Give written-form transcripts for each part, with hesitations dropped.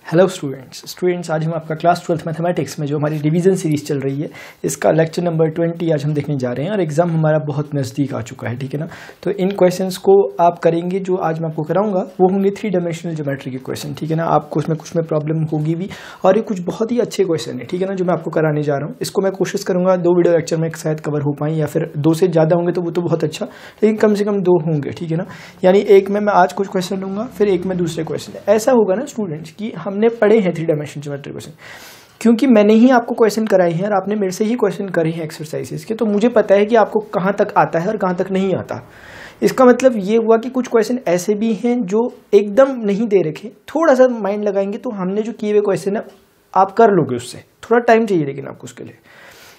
Hello students आज हम आपका क्लास 12th मैथमेटिक्स में जो हमारी रिवीजन सीरीज चल रही है इसका लेक्चर नंबर 20 आज हम देखने जा रहे हैं और एग्ज़ाम हमारा बहुत नज़दीक आ चुका है, ठीक है ना। तो इन क्वेश्चंस को आप करेंगे जो आज मैं आपको कराऊंगा वो होंगे 3 डायमेंशनल ज्योमेट्री के क्वेश्चन, ठीक है ना। आपको उसमें कुछ में प्रॉब्लम होगी भी और ये कुछ बहुत ही अच्छे क्वेश्चन है, ठीक है ना, जो मैं आपको कराने जा रहा हूँ। इसको मैं कोशिश करूँगा 2 वीडियो लेक्चर में शायद कवर हो पाएँ या फिर 2 से ज़्यादा होंगे तो वो तो बहुत अच्छा, लेकिन कम से कम 2 होंगे, ठीक है ना। यानी एक में मैं आज कुछ क्वेश्चन लूँगा फिर एक में दूसरे क्वेश्चन। ऐसा होगा ना स्टूडेंट्स कि हमने पढ़े हैं 3 डायमेंशनल ज्योमेट्री क्वेश्चन, क्योंकि मैंने ही आपको क्वेश्चन कराए हैं और आपने मेरे से ही क्वेश्चन करे हैं एक्सरसाइजेस के, तो मुझे पता है कि आपको कहाँ तक आता है और कहाँ तक नहीं आता। इसका मतलब ये हुआ कि कुछ क्वेश्चन ऐसे भी हैं जो एकदम नहीं दे रखे, थोड़ा सा माइंड लगाएंगे तो हमने जो किए हुए क्वेश्चन है आप कर लोगे, उससे थोड़ा टाइम चाहिए लेकिन आपको उसके लिए।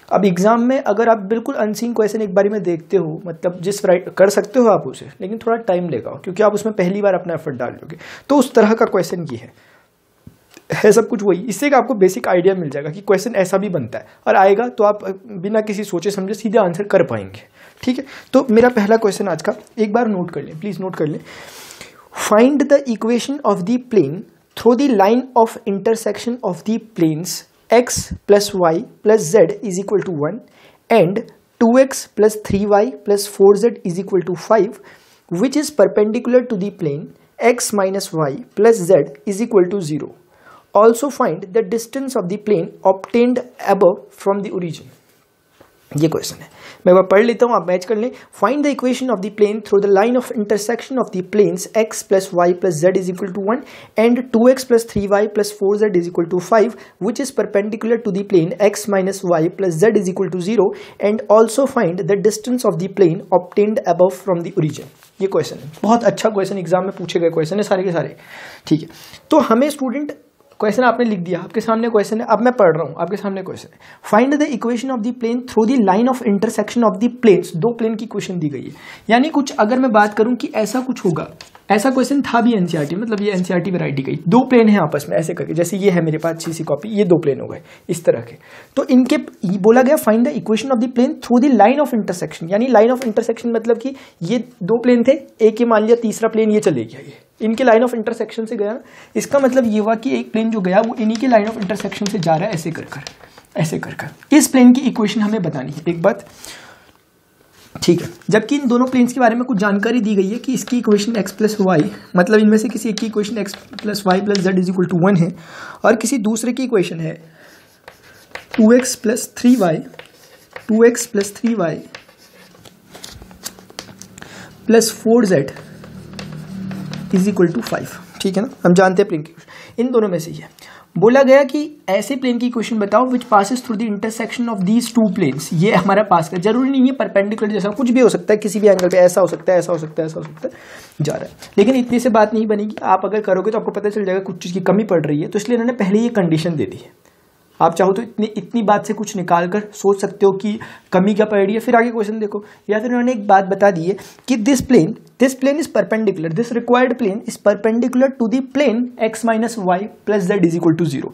अब एग्जाम में अगर आप बिल्कुल अनसीन क्वेश्चन एक बारी में देखते हो, मतलब जिस कर सकते हो आप उसे, लेकिन थोड़ा टाइम लेगा क्योंकि आप उसमें पहली बार अपना एफर्ट डाल लोगे। तो उस तरह का क्वेश्चन ये है सब कुछ वही। इससे आपको बेसिक आइडिया मिल जाएगा कि क्वेश्चन ऐसा भी बनता है और आएगा तो आप बिना किसी सोचे समझे सीधे आंसर कर पाएंगे, ठीक है। तो मेरा पहला क्वेश्चन आज का एक बार नोट कर लें, प्लीज नोट कर लें। Find the equation of the plane through the line of intersection of the planes x plus y plus z is equal to 1 and 2x plus 3y plus 4z is equal to 5, which is perpendicular to the plane x minus y plus z is equal to 0. Also find the distance of the plane obtained above from the origin. ये question है, मैं एक बार पढ़ लेता हूँ, आप match कर लें। Find the equation of the plane through the line of intersection of the planes x plus y plus z is equal to 1 and 2x plus 3y plus 4z is equal to 5 which is perpendicular to the plane x minus y plus z is equal to 0 and also find the distance of the plane obtained above from the origin. ये question है, बहुत अच्छा question, exam में पूछे गए question है सारे के सारे, ठीक है। तो हमें स्टूडेंट क्वेश्चन आपने लिख दिया, आपके सामने क्वेश्चन है, अब मैं पढ़ रहा हूं, आपके सामने क्वेश्चन है। Find the equation of the plane through the line of intersection of the planes. 2 plane की क्वेश्चन दी गई है, यानी कुछ अगर मैं बात करूं कि ऐसा कुछ होगा, ऐसा क्वेश्चन था भी एनसीईआरटी, मतलब ये एनसीईआरटी वैरायटी गई। 2 प्लेन है आपस में ऐसे करके, जैसे ये है मेरे पास अच्छी सी कॉपी, ये 2 प्लेन हो गए इस तरह के। तो इनके बोला गया find the equation of the plane through the line of intersection, यानी लाइन ऑफ इंटरसेक्शन मतलब कि ये 2 प्लेन थे, एक ये मान लिया तीसरा प्लेन ये चले गया, ये इनके लाइन ऑफ इंटरसेक्शन से गया। इसका मतलब ये हुआ कि एक प्लेन जो गया वो इन्हीं के लाइन ऑफ इंटरसेक्शन से जा रहा है, ऐसे कर कर ऐसे कर कर। इस प्लेन की इक्वेशन हमें बतानी है एक बात, ठीक है। जबकि इन दोनों प्लेन्स के बारे में कुछ जानकारी दी गई है कि इसकी इक्वेशन x प्लस वाई, मतलब इनमें से किसी एक की equation x plus y plus z is equal to 1 है और किसी दूसरे की इक्वेशन है 2x plus 3y plus 4z is equal to 5, ठीक है ना। हम जानते हैं प्लेन की इक्वेशन इन दोनों में से ही है। बोला गया कि ऐसे प्लेन की इक्वेशन बताओ which passes through the intersection of these 2 planes. ये हमारा पास का, जरूरी नहीं है परपेंडिकुलर जैसा, कुछ भी हो सकता है, किसी भी एंगल पे ऐसा हो सकता है, ऐसा हो सकता है, ऐसा हो सकता है, जा रहा है। लेकिन इतनी से बात नहीं बनेगी, आप अगर करोगे तो आपको पता चल जाएगा कुछ चीज़ की कमी पड़ रही है, तो इसलिए इन्होंने पहले ये कंडीशन दे दी है। आप चाहो तो इतनी बात से कुछ निकाल कर सोच सकते हो कि कमी क्या पड़ रही है, फिर आगे क्वेश्चन देखो। या फिर उन्होंने एक बात बता दी है कि this plane is perpendicular, this required plane is perpendicular to the plane x minus y plus z is equal to 0।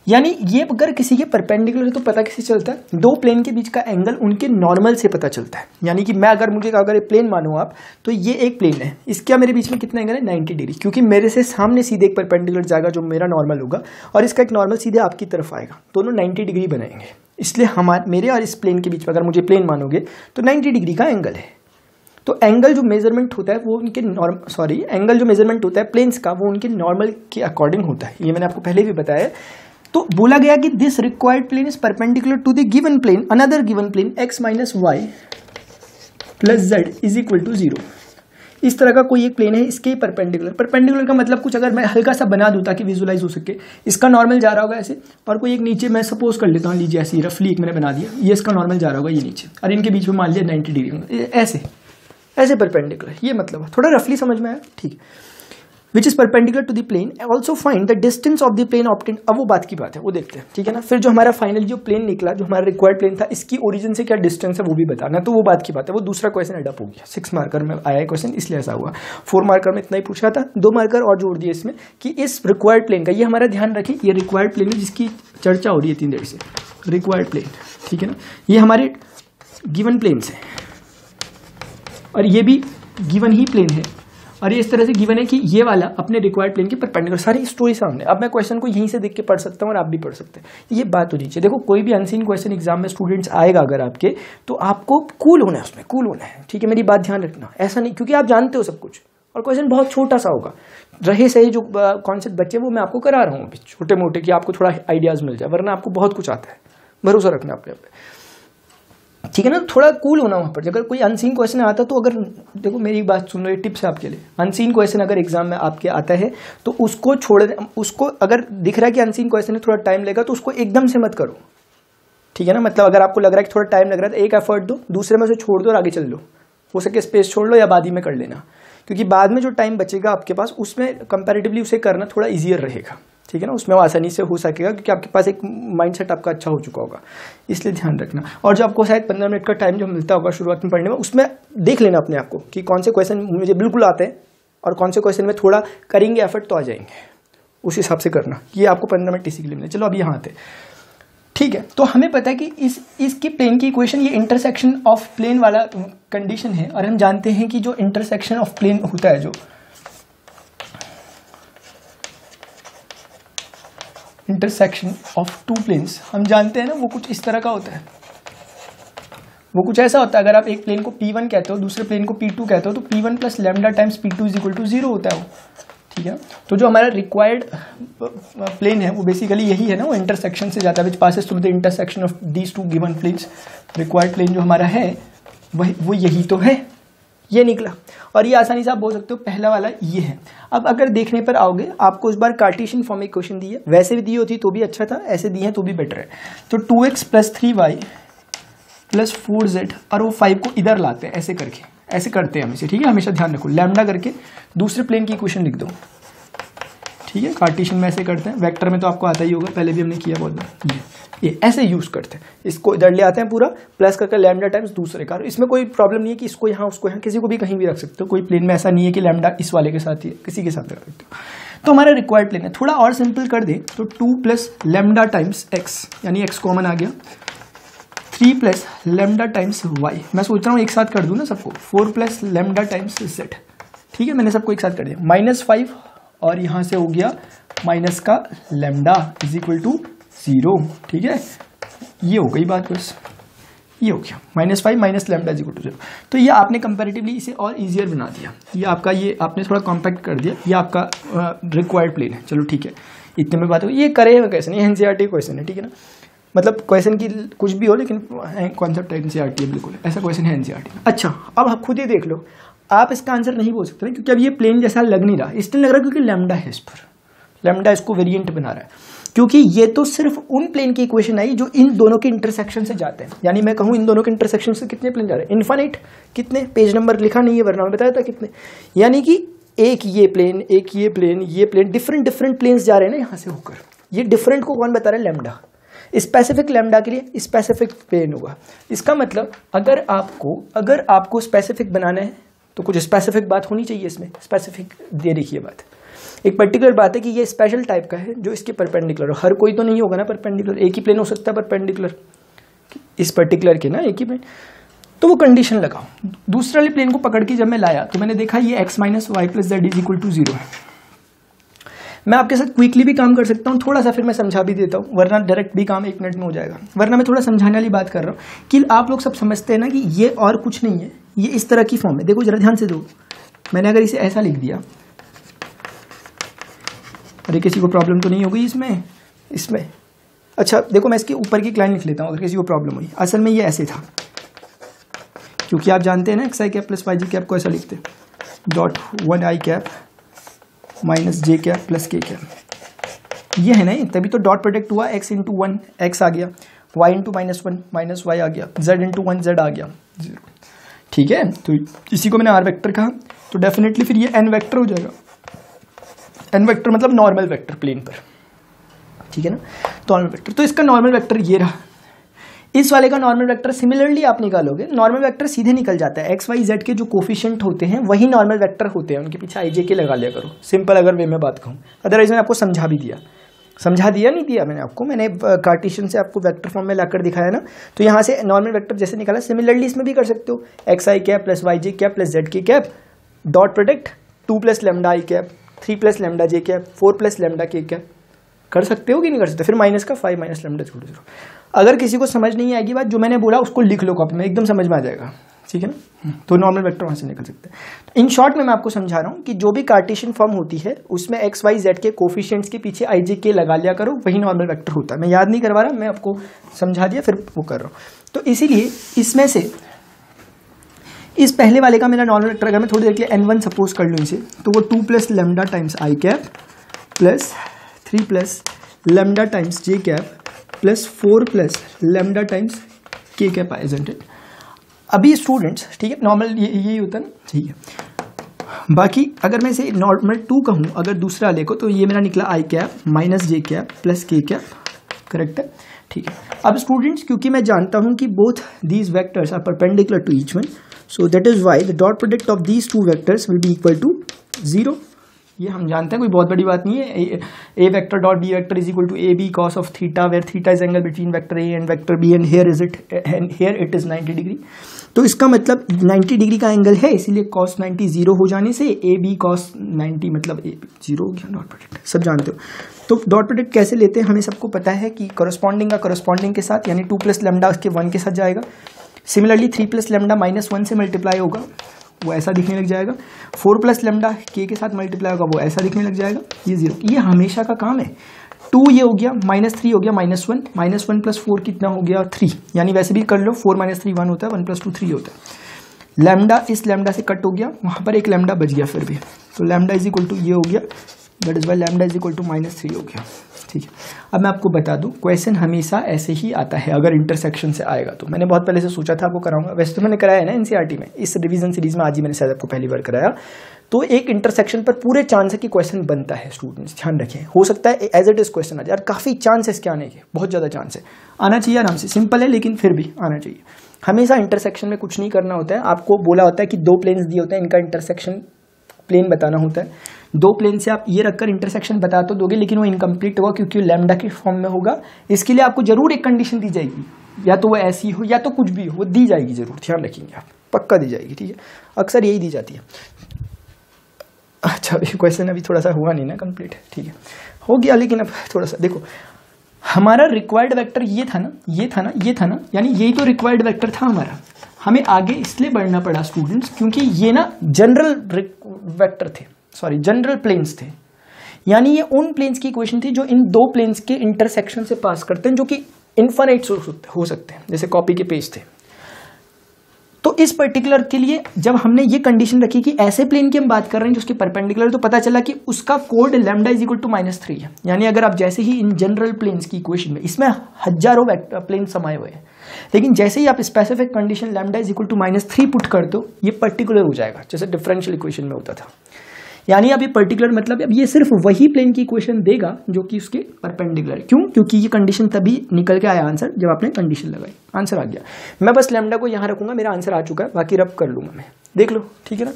यानी ये अगर किसी के परपेंडिकुलर है तो पता किसी चलता है, 2 प्लेन के बीच का एंगल उनके नॉर्मल से पता चलता है। यानी कि मैं अगर प्लेन मानो आप, तो ये एक प्लेन है, इसका मेरे बीच में कितना एंगल है 90 डिग्री, क्योंकि मेरे से सामने सीधे एक परपेंडिकुलर जाएगा जो मेरा नॉर्मल होगा और इसका एक नॉर्मल सीधे आपकी तरफ आएगा, दोनों 90 डिग्री बनाएंगे। इसलिए मेरे और इस प्लेन के बीच में अगर मुझे प्लेन मानोगे तो 90 डिग्री का एंगल है। तो एंगल जो मेजरमेंट होता है वो उनके एंगल जो मेजरमेंट होता है प्लेन्स का वो उनके नॉर्मल के अकॉर्डिंग होता है, ये मैंने आपको पहले भी बताया। तो बोला गया कि this required plane is perpendicular to the given plane, another given plane x minus y plus z is equal to 0। इस तरह का कोई एक प्लेन है, इसके परपेंडिकुलर का मतलब कुछ अगर मैं हल्का सा बना दूं ताकि विजुलाइज हो सके, इसका नॉर्मल जा रहा होगा ऐसे, और कोई एक नीचे मैं सपोज कर लेता हूँ, लीजिए ऐसे रफली एक मैंने बना दिया, ये इसका नॉर्मल जा रहा होगा ये नीचे, और इनके बीच में मान लिया 90 डिग्री, ऐसे परपेंडिकुलर, ये मतलब थोड़ा रफली समझ में आया, ठीक है। Which is perpendicular to the plane, also find the distance of the plane obtained. अब वो बात की बात है, वो देखते हैं, ठीक है ना। फिर जो हमारा फाइनल जो प्लेन निकला, जो हमारा रिक्वायर्ड प्लेन था, इसकी ओरिजिन से क्या डिस्टेंस है वो भी बताना, तो वो बात की बात है। वो दूसरा क्वेश्चन एडअप हो गया, 6 मार्कर में आया है क्वेश्चन, इसलिए ऐसा हुआ। 4 मार्कर में इतना ही पूछा था, 2 मार्कर और जोड़ दिए इसमें कि इस रिक्वायर्ड प्लेन का, ये हमारा ध्यान रखें, ये रिक्वायर्ड प्लेन है जिसकी चर्चा हो रही है 3 देर से, रिक्वायर्ड प्लेन, ठीक है ना। ये हमारे गिवन प्लेन्स है और ये भी गिवन ही प्लेन है और ये इस तरह से गिवन है कि ये वाला अपने रिक्वायर्ड प्लेन के परपेंडिकुलर, सारी स्टोरी सामने। अब मैं क्वेश्चन को यहीं से देख के पढ़ सकता हूँ और आप भी पढ़ सकते हैं, ये बात होनी चाहिए। देखो कोई भी अनसीन क्वेश्चन एग्जाम में स्टूडेंट्स आएगा अगर आपके, तो आपको कूल होना है, उसमें कूल होना है, ठीक है, मेरी बात ध्यान रखना। ऐसा नहीं, क्योंकि आप जानते हो सब कुछ और क्वेश्चन बहुत छोटा सा होगा, रहे सही जो कॉन्सेप्ट बच्चे वो मैं आपको करा रहा हूँ अभी छोटे मोटे, कि आपको थोड़ा आइडियाज मिल जाए, वरना आपको बहुत कुछ आता है, भरोसा रखना अपने पे, ठीक है ना। थोड़ा कूल होना वहाँ पर। अगर कोई अनसीन क्वेश्चन आता तो अगर, देखो मेरी बात सुन लो, ये टिप्स है आपके लिए। अनसीन क्वेश्चन अगर एग्जाम में आपके आता है तो उसको छोड़, उसको अगर दिख रहा है कि अनसीन क्वेश्चन है, थोड़ा टाइम लगेगा, तो उसको एकदम से मत करो, ठीक है ना। मतलब अगर आपको लग रहा है कि थोड़ा टाइम लग रहा है तो एक एफर्ट दो, दूसरे में उसे छोड़ दो और आगे चल लो, हो सके स्पेस छोड़ लो या बाद ही में कर लेना, क्योंकि बाद में जो टाइम बचेगा आपके पास उसमें कंपैरेटिवली उसे करना थोड़ा ईजियर रहेगा, ठीक है ना। उसमें वो आसानी से हो सकेगा क्योंकि आपके पास एक माइंडसेट आपका अच्छा हो चुका होगा, इसलिए ध्यान रखना। और जो आपको शायद 15 मिनट का टाइम जो मिलता होगा शुरुआत में पढ़ने में, उसमें देख लेना अपने आप को कि कौन से क्वेश्चन मुझे बिल्कुल आते हैं और कौन से क्वेश्चन में थोड़ा करेंगे एफर्ट तो आ जाएंगे, उस हिसाब से करना। ये आपको 15 मिनट इसी के लिए मिले। चलो अभी यहाँ आते, ठीक है। तो हमें पता है कि इसकी प्लेन की इक्वेशन ये इंटरसेक्शन ऑफ प्लेन वाला कंडीशन है, और हम जानते हैं कि जो इंटरसेक्शन ऑफ प्लेन होता है, जो इंटरसेक्शन ऑफ टू प्लेन्स, हम जानते हैं ना वो कुछ इस तरह का होता है। वो कुछ ऐसा होता है, अगर आप एक प्लेन को P1 कहते हो, दूसरे प्लेन को P2 कहते हो, तो P1 plus lambda times P2 is equal to 0 होता है वो, ठीक है। तो जो हमारा रिक्वायर्ड प्लेन है वो बेसिकली यही है ना, वो इंटरसेक्शन से जाता है, which passes through the intersection of these two given planes. Required plane जो हमारा है वो यही तो है, ये निकला। और ये आसानी से आप बोल सकते हो पहला वाला ये है। अब अगर देखने पर आओगे, आपको इस बार कार्टेशियन फॉर्म में क्वेश्चन दी है, वैसे भी दी होती तो भी अच्छा था, ऐसे दी है तो भी बेटर है। तो 2x plus 3y plus 4z, और वो 5 को इधर लाते हैं ऐसे करके, ऐसे करते हैं हमेशा, ठीक है। हमेशा ध्यान रखो, लैम्डा करके दूसरे प्लेन की इक्वेशन लिख दो, ठीक है। कार्टेशियन में ऐसे करते हैं, वेक्टर में तो आपको आता ही होगा, पहले भी हमने किया बहुत बार। ये ऐसे यूज करते हैं, इसको इधर ले आते हैं पूरा, प्लस करके लैम्डा टाइम्स दूसरे का। इसमें कोई प्रॉब्लम नहीं है कि इसको यहाँ उसको यहाँ, किसी को भी कहीं भी रख सकते हो, कोई प्लेन में ऐसा नहीं है कि लैम्डा इस वाले के साथ ही है, किसी के साथ रख सकते हो। तो हमारा रिक्वायर्ड प्लेन है। थोड़ा और सिंपल कर दें तो 2 प्लस लैम्डा टाइम्स एक्स, यानी एक्स कॉमन आ गया, 3 प्लस लैम्डा टाइम्स वाई, मैं सोच रहा हूँ एक साथ कर दूँ ना सबको, 4 प्लस लैम्डा टाइम्स जेड, ठीक है। मैंने सबको एक साथ कर दिया, -5 और यहाँ से हो गया माइनस का लैम्डा इज इक्वल टू 0, ठीक है। ये हो गई बात, बस ये हो गया, -5 minus lambda is equal to 0। तो ये आपने कंपैरेटिवली इसे और इजियर बना दिया, ये आपका, ये आपने थोड़ा कॉम्पैक्ट कर दिया, ये आपका रिक्वायर्ड प्लेन है। चलो ठीक है, इतने में बात हो। ये करेगा कैसे नहीं, एनसीईआरटी क्वेश्चन है, ठीक है ना। मतलब क्वेश्चन की कुछ भी हो, लेकिन कॉन्सेप्ट एनसीईआरटी है, बिल्कुल ऐसा क्वेश्चन है एनसीईआरटी में। अच्छा, अब आप खुद ही देख लो, आप इसका आंसर नहीं बोल सकते क्योंकि अब ये प्लेन जैसा लग नहीं रहा, इसलिए लग रहा है क्योंकि लैम्डा है इस पर, लैम्डा इसको वेरिएंट बना रहा है, क्योंकि ये तो सिर्फ उन प्लेन की इक्वेशन आई जो इन दोनों के इंटरसेक्शन से जाते हैं। यानी मैं कहूँ इन दोनों के इंटरसेक्शन से कितने प्लेन जा रहे हैं, इनफाइनाइट। कितने, पेज नंबर लिखा नहीं है वरना मैं बताया था कितने, यानी कि एक ये प्लेन, एक ये प्लेन, ये प्लेन, डिफरेंट प्लेन्स जा रहे हैं ना यहाँ से होकर। ये डिफरेंट को कौन बता रहा है, लैम्डा। स्पेसिफिक लैम्डा के लिए स्पेसिफिक प्लेन होगा। इसका मतलब अगर आपको स्पेसिफिक बनाना है तो कुछ स्पेसिफिक बात होनी चाहिए इसमें, स्पेसिफिक दे रखी है बात। एक पर्टिकुलर बात है कि ये स्पेशल टाइप का है जो इसके परपेंडिकुलर हो। हर कोई तो नहीं होगा ना परपेंडिकुलर, एक ही प्लेन हो सकता है परपेंडिकुलर इस पर्टिकुलर के ना, एक ही प्लेन। तो वो कंडीशन लगाओ। दूसरे वाले प्लेन को पकड़ के जब मैं लाया तो मैंने देखा ये x minus y plus z is equal to 0 है। मैं आपके साथ क्विकली भी काम कर सकता हूँ थोड़ा सा, फिर मैं समझा भी देता हूँ, वरना डायरेक्ट भी काम 1 मिनट में हो जाएगा। वरना मैं थोड़ा समझाने वाली बात कर रहा हूँ कि आप लोग सब समझते हैं ना कि ये और कुछ नहीं है, ये इस तरह की फॉर्म है। देखो जरा ध्यान से दो, मैंने अगर इसे ऐसा लिख दिया, अरे किसी को प्रॉब्लम तो नहीं हो गई इसमें अच्छा देखो, मैं इसके ऊपर की लाइन लिख लेता हूँ अगर किसी को प्रॉब्लम हुई। असल में ये ऐसे था, क्योंकि आप जानते हैं ना एक्स आई कैप प्लस वाई जी कैप को ऐसा लिखते हैं, डॉट 1 आई कैप माइनस जे कैप प्लस के कैप। ये है ना, तभी तो डॉट प्रोडक्ट हुआ, x इंटू 1 एक्स आ गया, y इंटू -1 माइनस वाई आ गया, z इंटू 1 जेड आ गया 0, ठीक है। तो इसी को मैंने आर वेक्टर कहा, तो डेफिनेटली फिर ये n वेक्टर हो जाएगा। n वेक्टर मतलब नॉर्मल वेक्टर प्लेन पर, ठीक है ना। तो नॉर्मल वेक्टर, तो इसका नॉर्मल वेक्टर ये रहा। इस वाले का नॉर्मल वेक्टर सिमिलरली आप निकालोगे, नॉर्मल वेक्टर सीधे निकल जाता है। एक्स वाई जेड के जो कोफिशिएंट होते हैं वही नॉर्मल वेक्टर होते हैं, उनके पीछे आई जे के लगा लिया करो, सिंपल अगर वे में बात कहूँ। अदरवाइज मैंने आपको समझा भी दिया, समझा दिया नहीं दिया मैंने आपको, मैंने कार्टेशियन से आपको वेक्टर फॉर्म में लाकर दिखाया ना। तो यहाँ से नॉर्मल वेक्टर जैसे निकाला, सिमिलरली इसमें भी कर सकते हो, एक्स आई कैप प्लस वाई जे कैप प्लस जेड के cap, dot product 2 plus lambda I cap, 3 plus lambda J cap, 4 plus lambda के कैप। कर सकते हो कि नहीं कर सकते? फिर माइनस का 5 माइनस लेमडा 0 0। अगर किसी को समझ नहीं आएगी बात, जो मैंने बोला उसको लिख लो कॉपी में, एकदम समझ में आ जाएगा, ठीक है ना। तो नॉर्मल वेक्टर वहाँ से निकल सकते हैं। इन शॉर्ट में मैं आपको समझा रहा हूँ कि जो भी कार्टेशियन फॉर्म होती है उसमें एक्स वाई जेड के कोफिशिएंट्स के पीछे आई जे के लगा लिया करो, वही नॉर्मल वेक्टर होता है। मैं याद नहीं करवा रहा, मैं आपको समझा दिया फिर वो कर रहा हूँ। तो इसीलिए इसमें से इस पहले वाले का मेरा नॉर्मल वेक्टर अगर मैं थोड़ी देर के लिए n1 सपोज कर लूँ इसे, तो वो 2 plus lambda times I cap plus 3 plus lambda times J cap plus 4 plus lambda times के कैप है, इजंट इट? अभी स्टूडेंट्स, ठीक है, नॉर्मल यही होता है ना, ठीक है। बाकी अगर मैं इसे नॉर्मल 2 कहूँ अगर दूसरा लेको, तो ये मेरा निकला आई कैप माइनस जे कैप प्लस के कैप, करेक्ट है, ठीक है। अब स्टूडेंट्स क्योंकि मैं जानता हूँ कि both these vectors are perpendicular to each one, so that is why the dot product of these 2 vectors will be equal to 0। ये हम जानते हैं, कोई बहुत बड़ी बात नहीं है। A vector dot B vector is equal to A B cos of theta, where theta is angle between vector A and vector B, and here it is 90 degree. तो इसका मतलब 90 डिग्री का एंगल है, इसीलिए cos 90 0 हो जाने से ए B cos 90 मतलब ए बी 0 हो गया। डॉट प्रोडक्ट सब जानते हो। तो डॉट प्रोडक्ट कैसे लेते हैं हमें सबको पता है कि करस्पॉन्डिंग का करस्पॉन्डिंग के साथ, यानी 2 प्लस लेमडा उसके 1 के साथ जाएगा। सिमिलरली 3 प्लस लेमडा माइनस 1 से मल्टीप्लाई होगा, वो ऐसा दिखने लग जाएगा। 4 प्लस लेमडा के साथ मल्टीप्लाई होगा, वो ऐसा दिखने लग जाएगा। ये 0, ये हमेशा का काम है। 2 ये हो गया, -3 हो गया, -1 प्लस 4 कितना हो गया 3, यानी वैसे भी कर लो 4 - 3 1 होता है, 1 + 2 3 होता है। लैम्डा इस लैम्डा से कट हो गया, वहाँ पर एक लैम्डा बच गया फिर भी, तो लैम्डा इज इक्वल टू ये हो गया, that is why lambda is equal to -3 हो गया, ठीक है। अब मैं आपको बता दूं, क्वेश्चन हमेशा ऐसे ही आता है अगर इंटरसेक्शन से आएगा तो। मैंने बहुत पहले से सोचा था आपको कराऊंगा, वैसे तो मैंने कराया है ना एनसीईआरटी में, इस रिवीजन सीरीज में आज ही मैंने शायद आपको पहली बार कराया। तो एक इंटरसेक्शन पर पूरे चांस है कि क्वेश्चन बनता है, स्टूडेंट्स ध्यान रखें। हो सकता है एज इट इज क्वेश्चन आ जाए, यार काफी चांस है इसके आने के, बहुत ज्यादा चांस है, आना चाहिए आराम से, सिंपल है लेकिन फिर भी आना चाहिए। हमेशा इंटरसेक्शन में कुछ नहीं करना होता है, आपको बोला होता है कि 2 प्लेन्स दिए होते हैं, इनका इंटरसेक्शन प्लेन बताना होता है। 2 प्लेन से आप ये रखकर इंटरसेक्शन बता तो दोगे, लेकिन वो इनकम्प्लीट होगा क्योंकि लैम्डा के फॉर्म में होगा। इसके लिए आपको जरूर एक कंडीशन दी जाएगी, या तो वो ऐसी हो या तो कुछ भी हो, वो दी जाएगी जरूर, ध्यान रखेंगे आप, पक्का दी जाएगी, ठीक है। अक्सर यही दी जाती है। अच्छा क्वेश्चन अभी थोड़ा सा हुआ नहीं ना कंप्लीट, ठीक है, हो गया, लेकिन अब थोड़ा सा देखो, हमारा रिक्वायर्ड वेक्टर ये था ना, ये था ना, ये था ना, यानी यही तो रिक्वायर्ड वेक्टर था हमारा। हमें आगे इसलिए बढ़ना पड़ा स्टूडेंट्स क्योंकि ये ना जनरल वेक्टर थे, सॉरी जनरल प्लेन्स थे, यानी ये उन प्लेन्स की इक्वेशन थी जो इन 2 प्लेन्स के इंटरसेक्शन से पास करते हैं, जो कि इनफाइनाइट हो सकते हैं, जैसे कॉपी के पेज थे। तो इस पर्टिकुलर के लिए जब हमने ये कंडीशन रखी कि ऐसे प्लेन की हम बात कर रहे हैं जो उसके परपेंडिकुलर, तो पता चला कि उसका code lambda is equal to -3 है। यानी अगर आप जैसे ही इन जनरल प्लेन्स की इक्वेशन में, इसमें हजारों प्लेन समाये हुए हैं, लेकिन जैसे ही आप specific condition lambda is equal to -3 put कर दो, ये पर्टिकुलर हो जाएगा, जैसे डिफरेंशियल इक्वेशन में होता था। यानी अब ये पर्टिकुलर मतलब अब ये सिर्फ वही प्लेन की इक्वेशन देगा जो कि उसके परपेंडिकुलर। क्यों? क्योंकि ये कंडीशन तभी निकल के आया आंसर जब आपने कंडीशन लगाई, आंसर आ गया। मैं बस लैम्डा को यहां रखूंगा, मेरा आंसर आ चुका है, बाकी रब कर लूंगा मैं, देख लो, ठीक है ना।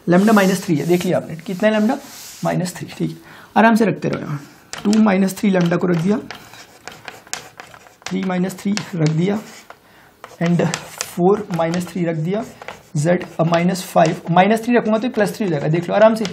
लैम्डा -3 है, देख लिया आपने, कितना है लैम्डा -3, ठीक है, आराम से रखते रहो। यहाँ 2 - 3 लैम्डा को रख दिया, 3 - 3 रख दिया, एंड 4 - 3 रख दिया, z -5 -3 रखूंगा तो +3 हो जाएगा, देख लो आराम से,